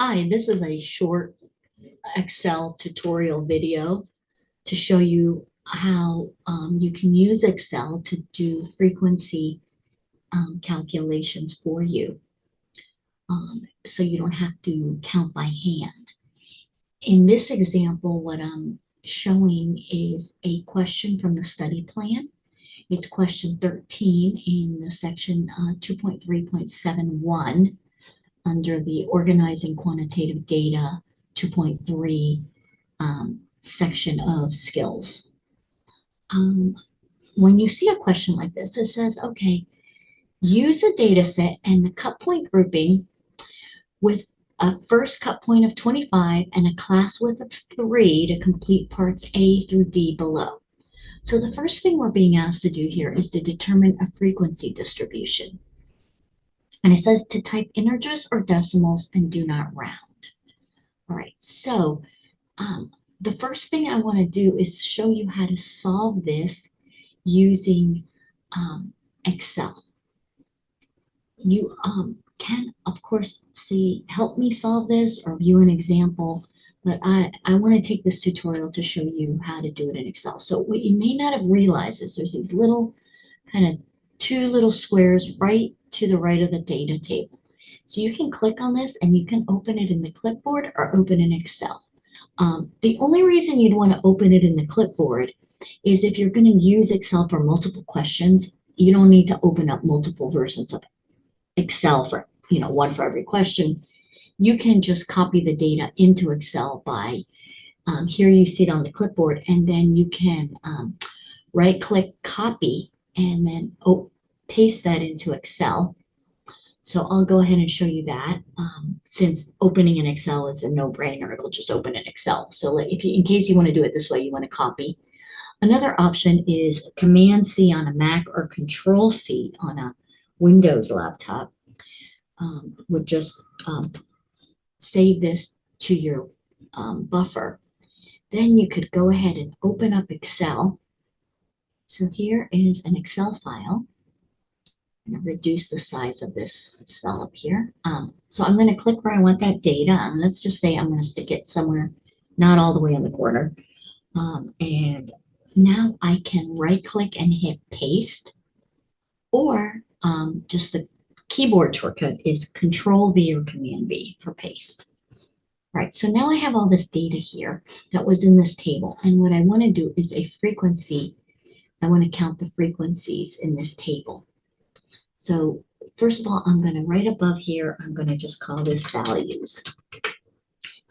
Hi, this is a short Excel tutorial video to show you how you can use Excel to do frequency calculations for you. So you don't have to count by hand. In this example, what I'm showing is a question from the study plan. It's question 13 in the section 2.3.71 under the Organizing Quantitative Data 2.3 section of skills. When you see a question like this, it says, okay, use the data set and the cut point grouping with a first cut point of 25 and a class width of 3 to complete parts A through D below. So the first thing we're being asked to do here is to determine a frequency distribution. And it says to type integers or decimals and do not round. All right, so the first thing I want to do is show you how to solve this using Excel. You can, of course, see, help me solve this or view an example, but I want to take this tutorial to show you how to do it in Excel. So what you may not have realized is there's these little kind of two little squares right to the right of the data table. So you can click on this and you can open it in the clipboard or open in Excel. The only reason you'd want to open it in the clipboard is if you're going to use Excel for multiple questions, you don't need to open up multiple versions of Excel for, one for every question. You can just copy the data into Excel by, here you see it on the clipboard, and then you can right-click copy and then paste that into Excel. So I'll go ahead and show you that. Since opening in Excel is a no-brainer, it'll just open in Excel. So if you, in case you want to do it this way, you want to copy. Another option is Command-C on a Mac or Control-C on a Windows laptop. Would just save this to your buffer. Then you could go ahead and open up Excel. So here is an Excel file. I'm going to reduce the size of this cell up here. So I'm going to click where I want that data, and let's just say I'm going to stick it somewhere not all the way in the corner. And now I can right-click and hit paste, or just the keyboard shortcut is Control-V or Command-V for paste. All right, so now I have all this data here that was in this table, and what I want to do is a frequency. I want to count the frequencies in this table. So first of all, I'm going to right above here, I'm going to just call this values.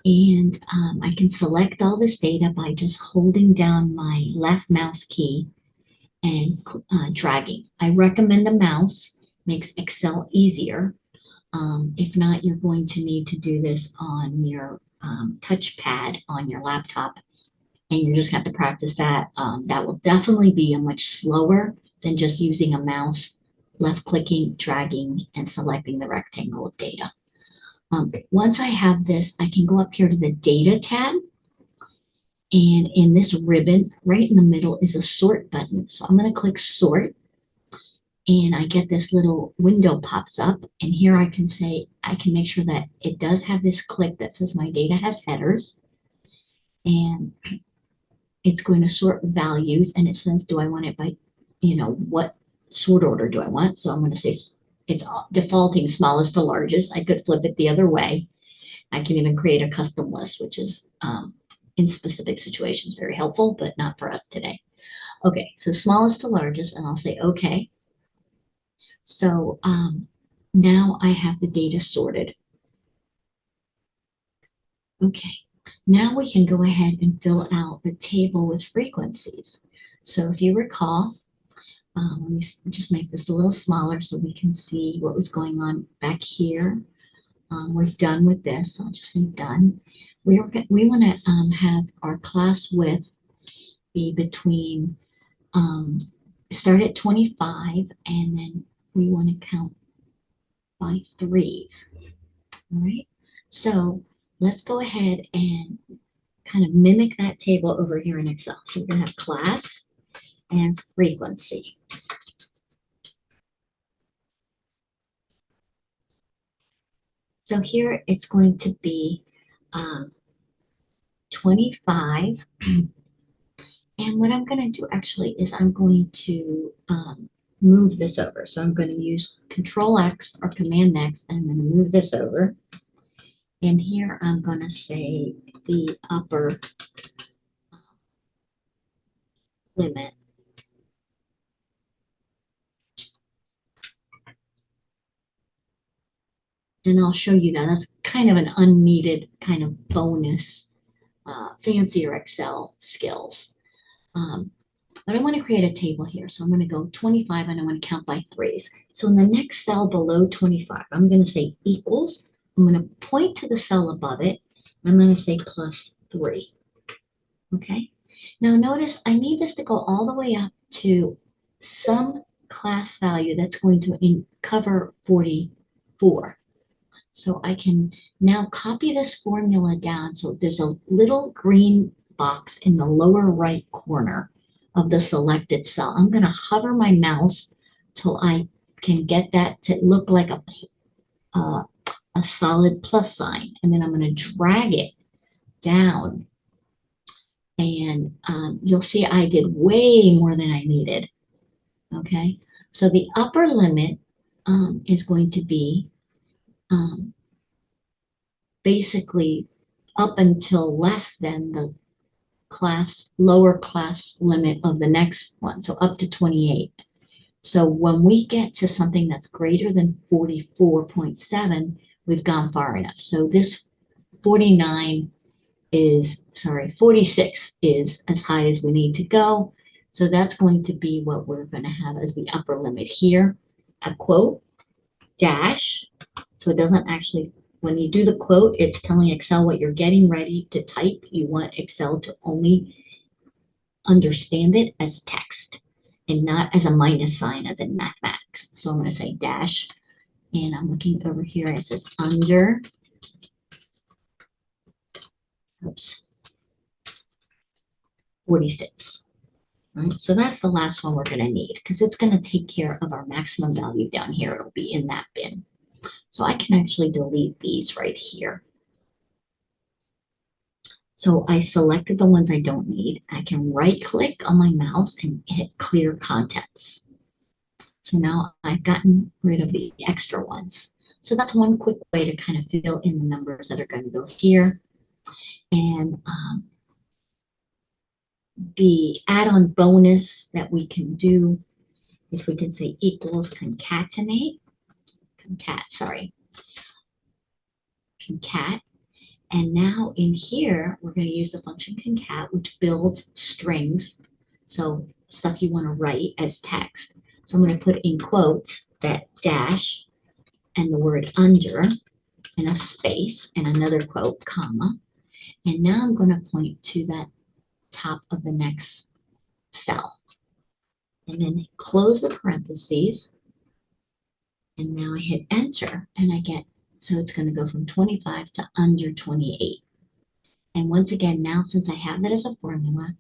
And I can select all this data by just holding down my left mouse key and dragging. I recommend the mouse, makes Excel easier. If not, you're going to need to do this on your touchpad on your laptop, and you're just going to have to practice that. That will definitely be a much slower than just using a mouse, left-clicking, dragging, and selecting the rectangle of data. Once I have this, I can go up here to the Data tab, and in this ribbon, right in the middle is a Sort button. So I'm going to click Sort, and I get this little window pops up, and here I can make sure that it does have this click that says my data has headers, and it's going to sort values, and it says, do I want it by, what sort order do I want? So I'm going to say it's defaulting smallest to largest. I could flip it the other way. I can even create a custom list, which is in specific situations very helpful, but not for us today. Okay, so smallest to largest, and I'll say okay. So now I have the data sorted. Okay, now we can go ahead and fill out the table with frequencies. So if you recall, let me just make this a little smaller so we can see what was going on back here. We're done with this. I'll just say done. We want to have our class width be between, start at 25, and then we want to count by threes. All right, so let's go ahead and kind of mimic that table over here in Excel. So we're going to have class and frequency. So here it's going to be 25. And what I'm going to do actually is I'm going to move this over. So I'm going to use Control X or Command X, and I'm going to move this over. And here I'm going to say the upper limit. And I'll show you that. That's kind of an unneeded kind of bonus, fancier Excel skills. But I want to create a table here. So I'm going to go 25 and I want to count by threes. So in the next cell below 25, I'm going to say equals. I'm going to point to the cell above it. I'm going to say plus 3. Okay. Now notice I need this to go all the way up to some class value that's going to cover 44. So I can now copy this formula down. So there's a little green box in the lower right corner of the selected cell. I'm going to hover my mouse till I can get that to look like a solid plus sign. And then I'm going to drag it down. And you'll see I did way more than I needed. Okay, so the upper limit is going to be basically up until less than the lower class limit of the next one, so up to 28. So when we get to something that's greater than 44.7, we've gone far enough. So this 46 is as high as we need to go. So that's going to be what we're going to have as the upper limit here. A quote, dash, so it doesn't actually, when you do the quote, it's telling Excel what you're getting ready to type. You want Excel to only understand it as text and not as a minus sign as in mathematics. So I'm going to say dash, and I'm looking over here. It says under, oops, 46. All right, so that's the last one we're going to need because it's going to take care of our maximum value down here. It'll be in that bin. So I can actually delete these right here. So I selected the ones I don't need. I can right click on my mouse and hit clear contents. So now I've gotten rid of the extra ones. So that's one quick way to kind of fill in the numbers that are going to go here. And the add-on bonus that we can do is we can say equals concat. And now in here, we're going to use the function concat, which builds strings. So stuff you want to write as text. So I'm going to put in quotes that dash and the word under and a space and another quote, comma. And now I'm going to point to that top of the next cell. And then close the parentheses. And now I hit enter and I get, so it's going to go from 25 to under 28. And once again, now since I have that as a formula,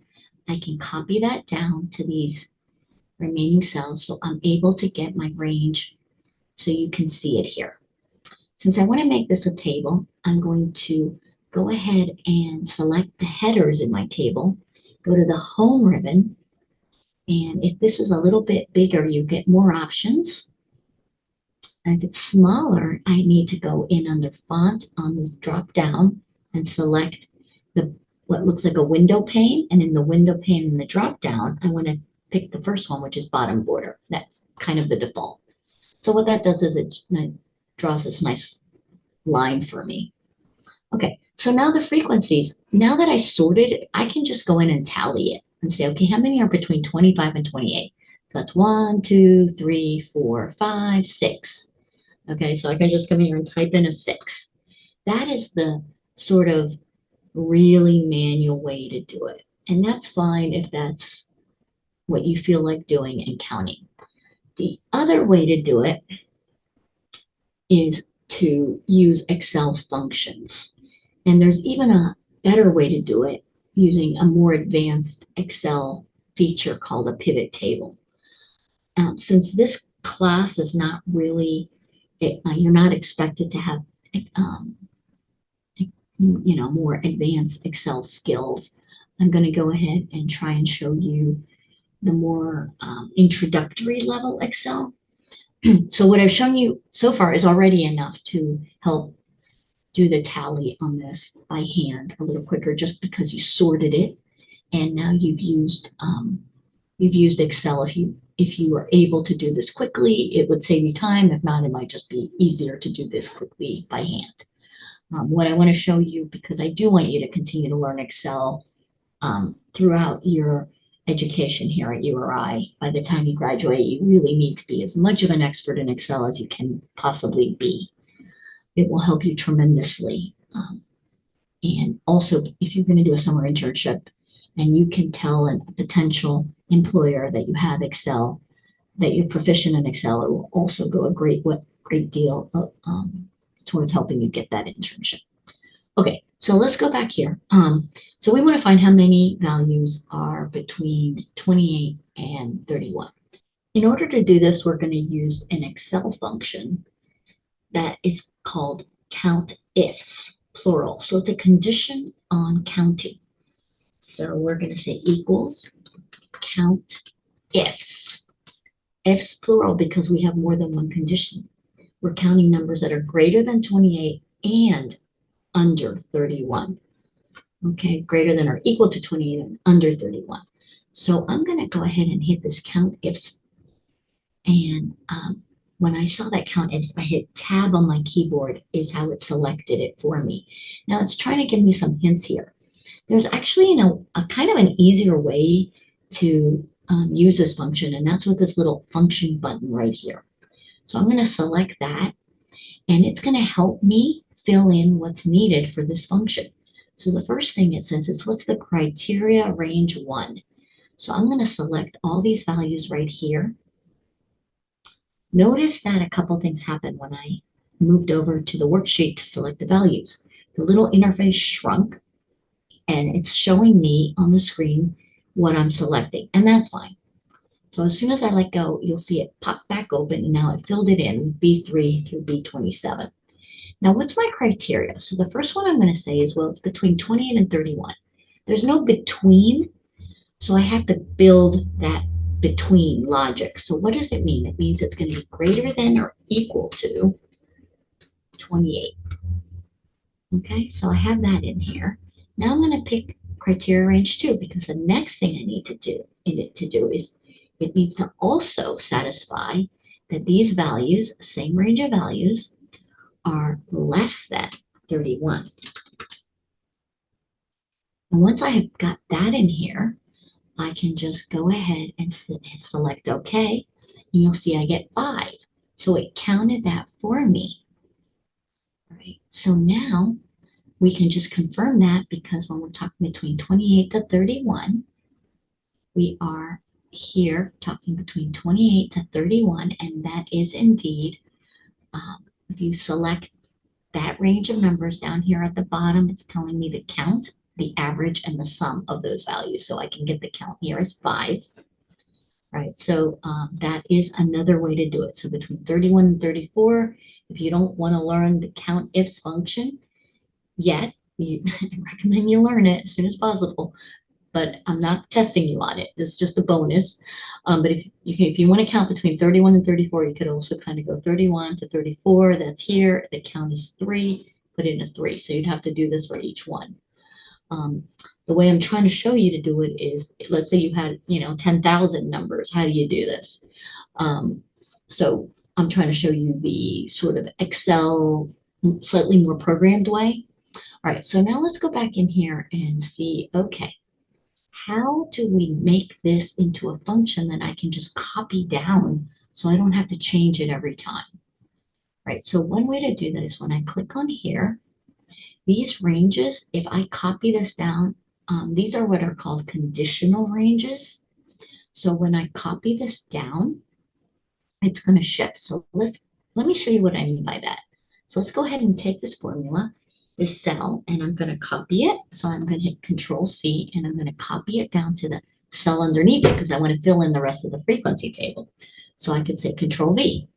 I can copy that down to these remaining cells so I'm able to get my range so you can see it here. Since I want to make this a table, I'm going to go ahead and select the headers in my table, go to the home ribbon, and if this is a little bit bigger, you get more options. And if it's smaller, I need to go in under font on this drop down and select what looks like a window pane, and in the window pane in the drop down, I want to pick the first one, which is bottom border. That's kind of the default. So what that does is it draws this nice line for me. Okay, so now the frequencies, now that I sorted it, I can just go in and tally it and say, okay, how many are between 25 and 28? So that's 1, 2, 3, 4, 5, 6. Okay, so I can just come here and type in a 6. That is the sort of really manual way to do it. And that's fine if that's what you feel like doing and counting. The other way to do it is to use Excel functions. And there's even a better way to do it using a more advanced Excel feature called a pivot table. Since this class is not really, you're not expected to have um, more advanced Excel skills, I'm going to go ahead and try and show you the more introductory level Excel. So what I've shown you so far is already enough to help do the tally on this by hand a little quicker, just because you sorted it and now you've used Excel. If you were able to do this quickly, it would save you time. If not, it might just be easier to do this quickly by hand. What I want to show you, because I do want you to continue to learn Excel throughout your education here at URI. By the time you graduate, you really need to be as much of an expert in Excel as you can possibly be. It will help you tremendously. And also, if you're going to do a summer internship and you can tell a potential employer that you have Excel, that you're proficient in Excel, it will also go a great deal towards helping you get that internship. Okay, so let's go back here. So we want to find how many values are between 28 and 31. In order to do this, we're going to use an Excel function that is called count ifs, plural. So it's a condition on counting. So we're going to say equals count ifs. Ifs plural because we have more than one condition. We're counting numbers that are greater than 28 and under 31. Okay, greater than or equal to 28 and under 31. So I'm going to go ahead and hit this count ifs. And when I saw that count ifs, I hit tab on my keyboard is how it selected it for me. Now it's trying to give me some hints here. There's actually a kind of an easier way to use this function, and that's with this little function button right here. So I'm going to select that, and it's going to help me fill in what's needed for this function. So the first thing it says is what's the criteria range 1. So I'm going to select all these values right here. Notice that a couple things happened when I moved over to the worksheet to select the values. The little interface shrunk, and it's showing me on the screen what I'm selecting, and that's fine. So as soon as I let go, you'll see it pop back open, and now it filled it in, B3 through B27. Now, what's my criteria? So the first one I'm going to say is, well, it's between 28 and 31. There's no between, so I have to build that between logic. So what does it mean? It means it's going to be greater than or equal to 28. Okay, so I have that in here. Now I'm going to pick criteria range 2 because the next thing I need to do is it needs to also satisfy that these values, same range of values, are less than 31. And once I have got that in here, I can just go ahead and select OK, and you'll see I get 5. So it counted that for me. All right, so now we can just confirm that because when we're talking between 28 to 31, we are here talking between 28 to 31, and that is indeed, if you select that range of numbers down here at the bottom, it's telling me the count, the average, and the sum of those values. So I can get the count here as 5. Right, so that is another way to do it. So between 31 and 34, if you don't want to learn the count ifs function yet, I recommend you learn it as soon as possible. But I'm not testing you on it. This is just a bonus. But if you want to count between 31 and 34, you could also kind of go 31 to 34. That's here. The count is 3. Put in a 3. So you'd have to do this for each one. The way I'm trying to show you to do it is, let's say you had 10,000 numbers. How do you do this? So I'm trying to show you the sort of Excel slightly more programmed way. All right. So now let's go back in here and see. Okay. How do we make this into a function that I can just copy down so I don't have to change it every time? Right, so one way to do that is when I click on here, these ranges, if I copy this down, these are what are called conditional ranges. So when I copy this down, it's going to shift. So let me show you what I mean by that. So let's go ahead and take this formula, this cell, and I'm going to copy it. So I'm going to hit Control C, and I'm going to copy it down to the cell underneath it because I want to fill in the rest of the frequency table. So I could say Control V.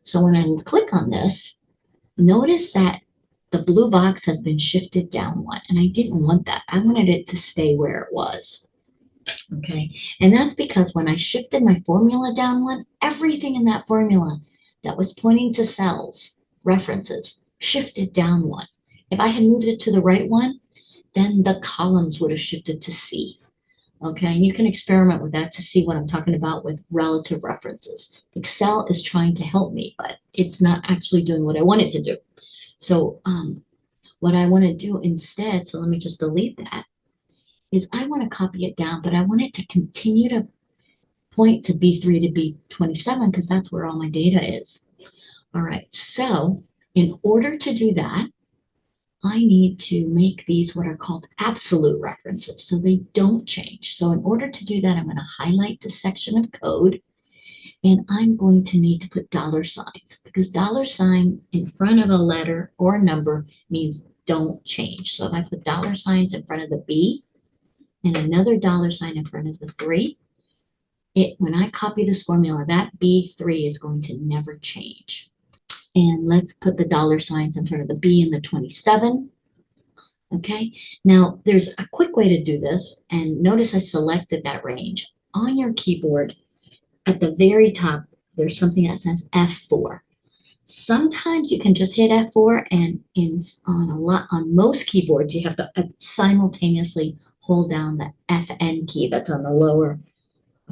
So when I click on this, notice that the blue box has been shifted down one, and I didn't want that. I wanted it to stay where it was. Okay, and that's because when I shifted my formula down one, everything in that formula that was pointing to cells, references, shifted down one. If I had moved it to the right one, then the columns would have shifted to C. Okay, and you can experiment with that to see what I'm talking about with relative references. Excel is trying to help me, but it's not actually doing what I want it to do. So what I want to do instead, so let me just delete that, is I want to copy it down, but I want it to continue to point to B3 to B27 because that's where all my data is. All right, so in order to do that, I need to make these what are called absolute references so they don't change. So in order to do that, I'm going to highlight the section of code and I'm going to need to put dollar signs because dollar sign in front of a letter or a number means don't change. So if I put dollar signs in front of the B and another dollar sign in front of the 3, when I copy this formula, that B3 is going to never change. And let's put the dollar signs in front of the B and the 27. Okay, now there's a quick way to do this, and notice I selected that range. On your keyboard, at the very top, there's something that says F4. Sometimes you can just hit F4, and on most keyboards, you have to simultaneously hold down the FN key that's on the lower.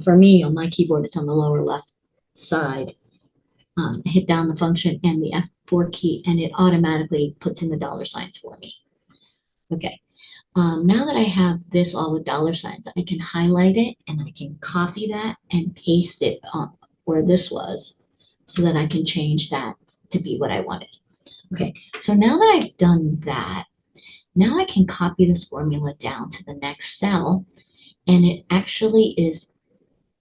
For me, on my keyboard, it's on the lower left side. Hit down the function and the F4 key, and it automatically puts in the dollar signs for me. Okay, now that I have this all with dollar signs, I can highlight it and I can copy that and paste it where this was so that I can change that to be what I wanted. Okay, so now that I've done that, now I can copy this formula down to the next cell and it actually is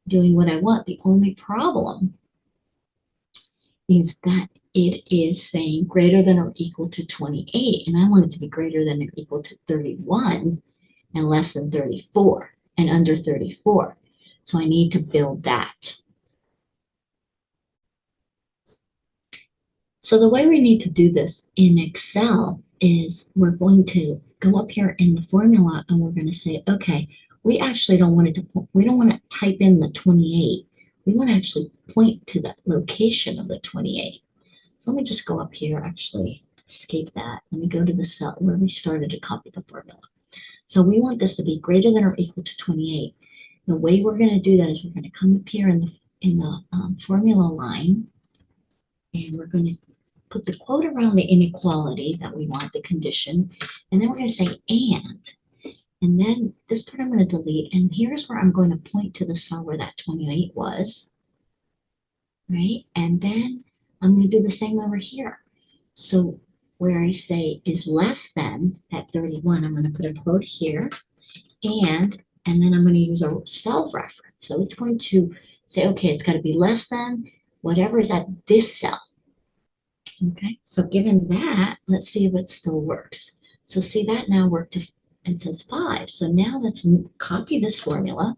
doing what I want. The only problem is that it is saying greater than or equal to 28, and I want it to be greater than or equal to 31 and less than 34 and under 34. So I need to build that. So the way we need to do this in Excel is we're going to go up here in the formula and we're going to say, okay, we actually don't want it to, we don't want to type in the 28. We want to actually point to the location of the 28. So let me just go up here, actually escape that. Let me go to the cell where we started to copy the formula. So we want this to be greater than or equal to 28. The way we're going to do that is we're going to come up here in the formula line, and we're going to put the quote around the inequality that we want, the condition, and then we're going to say and then this part I'm going to delete, and here's where I'm going to point to the cell where that 28 was, right? And then I'm going to do the same over here. So where I say is less than at 31, I'm going to put a quote here, and then I'm going to use a cell reference. So it's going to say, okay, it's got to be less than whatever is at this cell. Okay, so given that, let's see if it still works. So see that now worked and says 5. So now let's copy this formula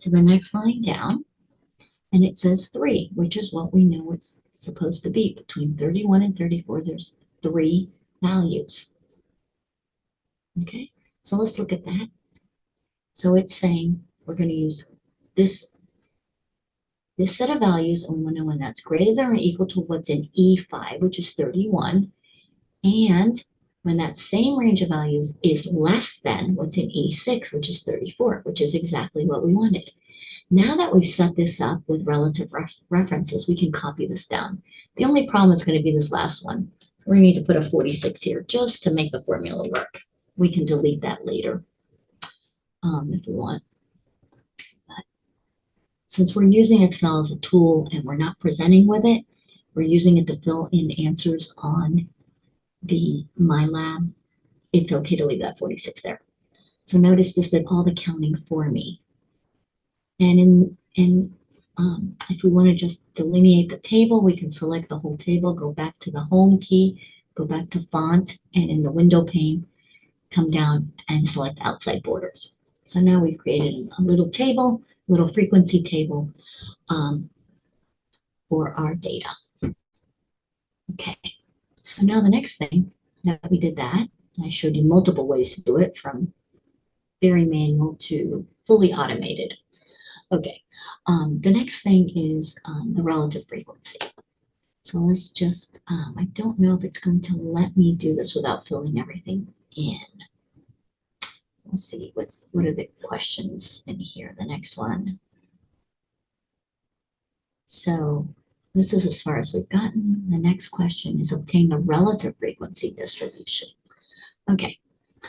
to the next line down, and it says 3, which is what we know it's supposed to be. Between 31 and 34, there's 3 values. Okay, so let's look at that. So it's saying we're going to use this set of values, and we want to know when that's greater than or equal to what's in E5, which is 31, and when that same range of values is less than what's in E6, which is 34, which is exactly what we wanted. Now that we've set this up with relative references, we can copy this down. The only problem is going to be this last one. So we need to put a 46 here just to make the formula work. We can delete that later if we want. But since we're using Excel as a tool and we're not presenting with it, we're using it to fill in answers on the MyLab. It's okay to leave that 46 there. So notice this did all the counting for me. And if we want to just delineate the table, we can select the whole table, go back to the home key, go back to font, and in the window pane, come down and select outside borders. So now we've created a little table, little frequency table for our data. Okay, so now the next thing, that we did that. I showed you multiple ways to do it, from very manual to fully automated. Okay, the next thing is the relative frequency. So let's just, I don't know if it's going to let me do this without filling everything in. So let's see, what are the questions in here? The next one. So this is as far as we've gotten. The next question is obtain the relative frequency distribution. Okay,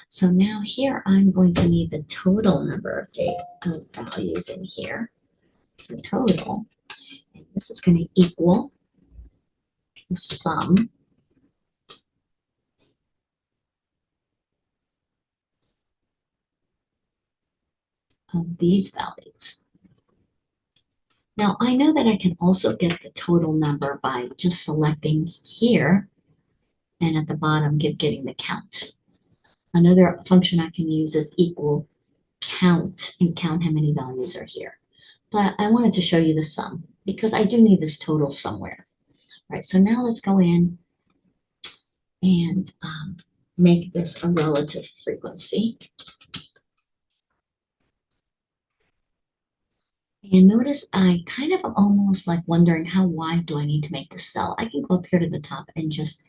so now here I'm going to need the total number of data of values in here. So total, and this is going to equal the sum of these values. Now I know that I can also get the total number by just selecting here and at the bottom getting the count. Another function I can use is equal count and count how many values are here. But I wanted to show you the sum because I do need this total somewhere. All right, so now let's go in and make this a relative frequency. And notice I kind of almost like wondering how wide do I need to make the cell. I can go up here to the top and just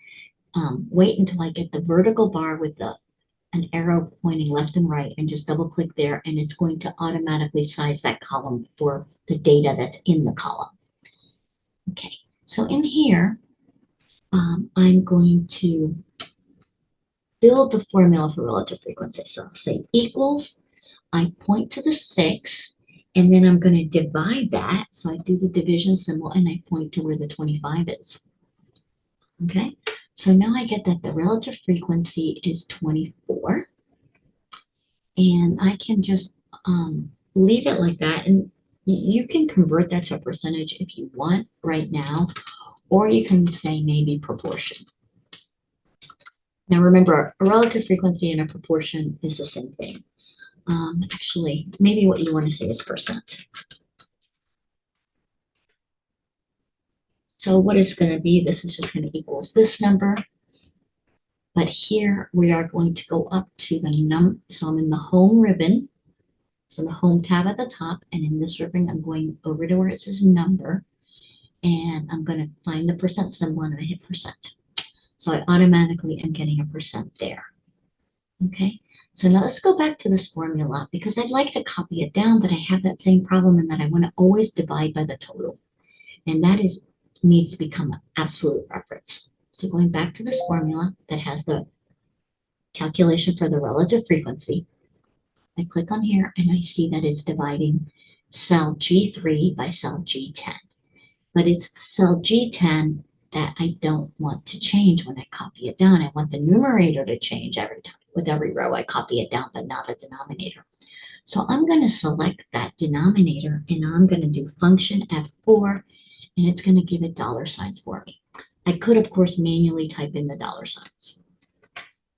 wait until I get the vertical bar with an arrow pointing left and right and just double click there, and it's going to automatically size that column for the data that's in the column. Okay, so in here, I'm going to build the formula for relative frequency. So I'll say equals, I point to the 6, and then I'm going to divide that. So I do the division symbol, and I point to where the 25 is. Okay, so now I get that the relative frequency is 24. And I can just leave it like that. And you can convert that to a percentage if you want right now, or you can say maybe proportion. Now remember, a relative frequency and a proportion is the same thing. Actually, maybe what you want to say is percent. So what is going to be, this is just going to equals this number. But here we are going to go up to the so I'm in the home ribbon. So the home tab at the top, and in this ribbon, I'm going over to where it says number, and I'm going to find the percent symbol and I hit percent. So I automatically am getting a percent there. Okay, so now let's go back to this formula because I'd like to copy it down, but I have that same problem in that I want to always divide by the total. And that needs to become an absolute reference. So going back to this formula that has the calculation for the relative frequency, I click on here and I see that it's dividing cell G3 by cell G10. But it's cell G10 that I don't want to change when I copy it down. I want the numerator to change every time. With every row, I copy it down, but not the denominator. So I'm going to select that denominator, and I'm going to do function F4, and it's going to give it dollar signs for me. I could, of course, manually type in the dollar signs.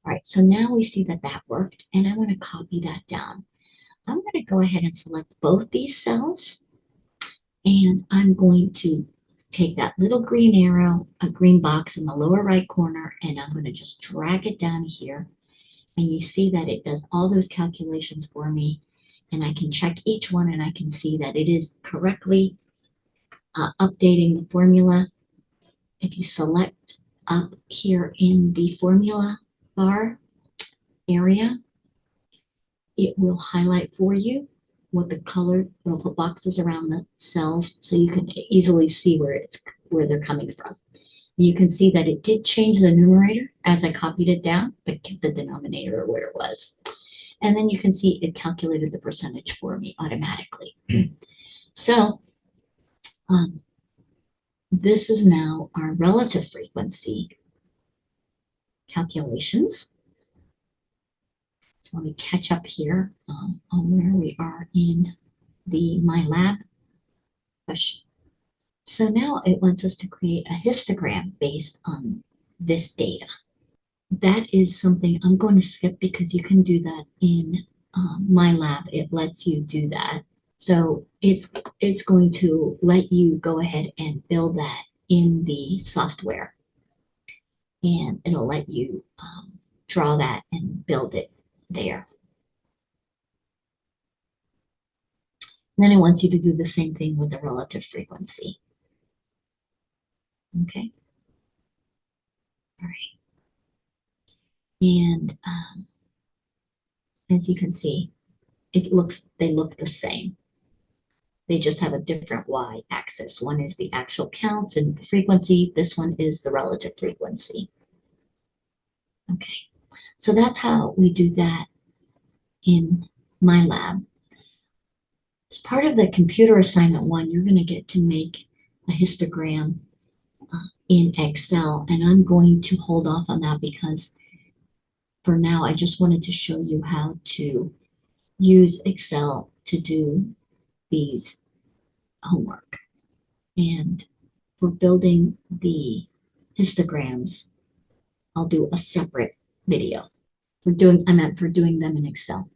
All right, so now we see that that worked, and I want to copy that down. I'm going to go ahead and select both these cells, and I'm going to take that little green arrow, a green box in the lower right corner, and I'm going to just drag it down here. And you see that it does all those calculations for me. And I can check each one and I can see that it is correctly updating the formula. If you select up here in the formula bar area, it will highlight for you what the color, it'll put boxes around the cells so you can easily see where they're coming from. You can see that it did change the numerator as I copied it down, but kept the denominator where it was. And then you can see it calculated the percentage for me automatically. So this is now our relative frequency calculations. So let me catch up here on where we are in my lab question. So now it wants us to create a histogram based on this data. That is something I'm going to skip because you can do that in my lab. It lets you do that. So it's going to let you go ahead and build that in the software. and it'll let you draw that and build it there. And then it wants you to do the same thing with the relative frequency. Okay, all right. And as you can see, they look the same. They just have a different y-axis. One is the actual counts and the frequency. This one is the relative frequency. Okay, so that's how we do that in my lab. As part of the computer assignment one, you're going to get to make a histogram in Excel, and I'm going to hold off on that because for now I just wanted to show you how to use Excel to do these homework. And for building the histograms, I'll do a separate video. I meant for doing them in Excel.